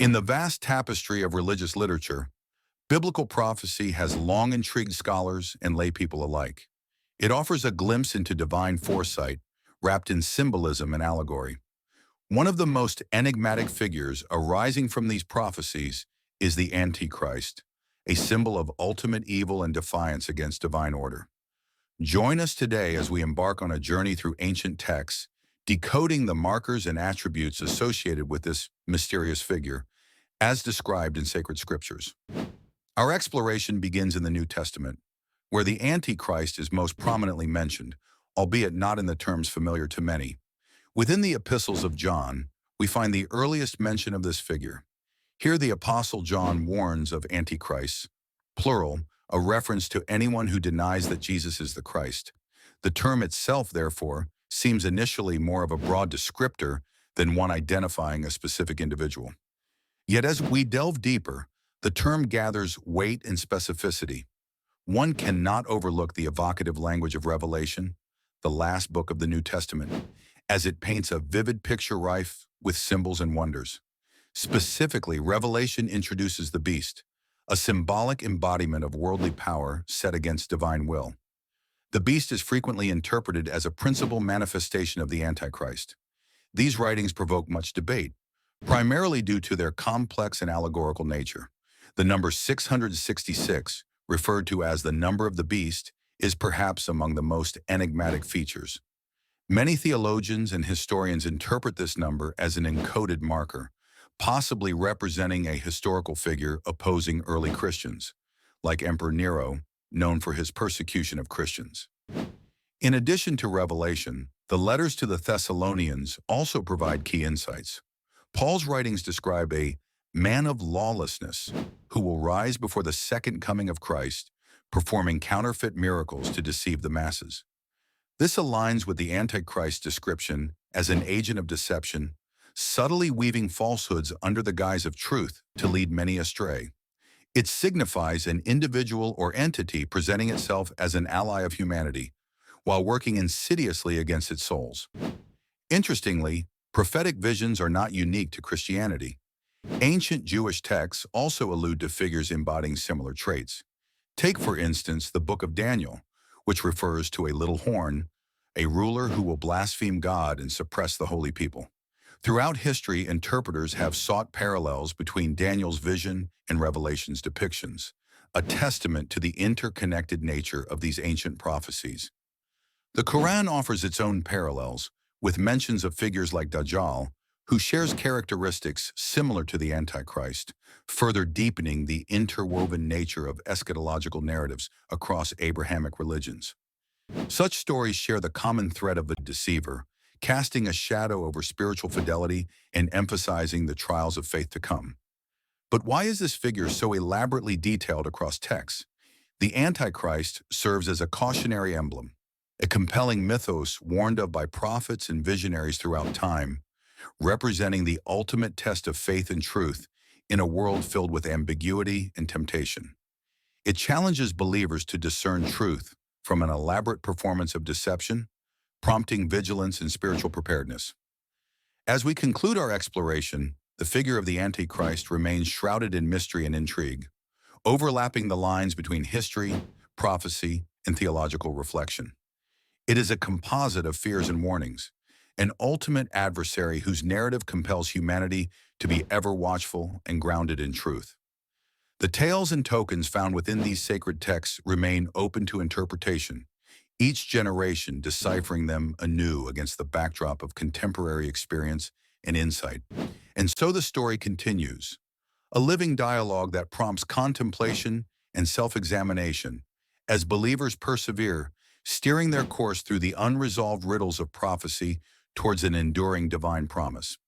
In the vast tapestry of religious literature, biblical prophecy has long intrigued scholars and laypeople alike. It offers a glimpse into divine foresight, wrapped in symbolism and allegory. One of the most enigmatic figures arising from these prophecies is the Antichrist, a symbol of ultimate evil and defiance against divine order. Join us today as we embark on a journey through ancient texts, decoding the markers and attributes associated with this mysterious figure, as described in sacred scriptures. Our exploration begins in the New Testament, where the Antichrist is most prominently mentioned, albeit not in the terms familiar to many. Within the epistles of John, we find the earliest mention of this figure. Here the Apostle John warns of Antichrists, plural, a reference to anyone who denies that Jesus is the Christ. The term itself, therefore, seems initially more of a broad descriptor than one identifying a specific individual. Yet as we delve deeper, the term gathers weight and specificity. One cannot overlook the evocative language of Revelation, the last book of the New Testament, as it paints a vivid picture rife with symbols and wonders. Specifically, Revelation introduces the beast, a symbolic embodiment of worldly power set against divine will. The beast is frequently interpreted as a principal manifestation of the Antichrist. These writings provoke much debate, primarily due to their complex and allegorical nature. The number 666, referred to as the number of the beast, is perhaps among the most enigmatic features. Many theologians and historians interpret this number as an encoded marker, possibly representing a historical figure opposing early Christians, like Emperor Nero, known for his persecution of Christians. In addition to Revelation, the letters to the Thessalonians also provide key insights. Paul's writings describe a man of lawlessness who will rise before the second coming of Christ, performing counterfeit miracles to deceive the masses. This aligns with the Antichrist description as an agent of deception, subtly weaving falsehoods under the guise of truth to lead many astray. It signifies an individual or entity presenting itself as an ally of humanity, while working insidiously against its souls. Interestingly, prophetic visions are not unique to Christianity. Ancient Jewish texts also allude to figures embodying similar traits. Take, for instance, the book of Daniel, which refers to a little horn, a ruler who will blaspheme God and suppress the holy people. Throughout history, interpreters have sought parallels between Daniel's vision and Revelation's depictions, a testament to the interconnected nature of these ancient prophecies. The Quran offers its own parallels, with mentions of figures like Dajjal, who shares characteristics similar to the Antichrist, further deepening the interwoven nature of eschatological narratives across Abrahamic religions. Such stories share the common thread of the deceiver, casting a shadow over spiritual fidelity and emphasizing the trials of faith to come. But why is this figure so elaborately detailed across texts? The Antichrist serves as a cautionary emblem, a compelling mythos warned of by prophets and visionaries throughout time, representing the ultimate test of faith and truth in a world filled with ambiguity and temptation. It challenges believers to discern truth from an elaborate performance of deception, prompting vigilance and spiritual preparedness. As we conclude our exploration, the figure of the Antichrist remains shrouded in mystery and intrigue, overlapping the lines between history, prophecy, and theological reflection. It is a composite of fears and warnings, an ultimate adversary whose narrative compels humanity to be ever watchful and grounded in truth. The tales and tokens found within these sacred texts remain open to interpretation, each generation deciphering them anew against the backdrop of contemporary experience and insight. And so the story continues, a living dialogue that prompts contemplation and self-examination as believers persevere, steering their course through the unresolved riddles of prophecy towards an enduring divine promise.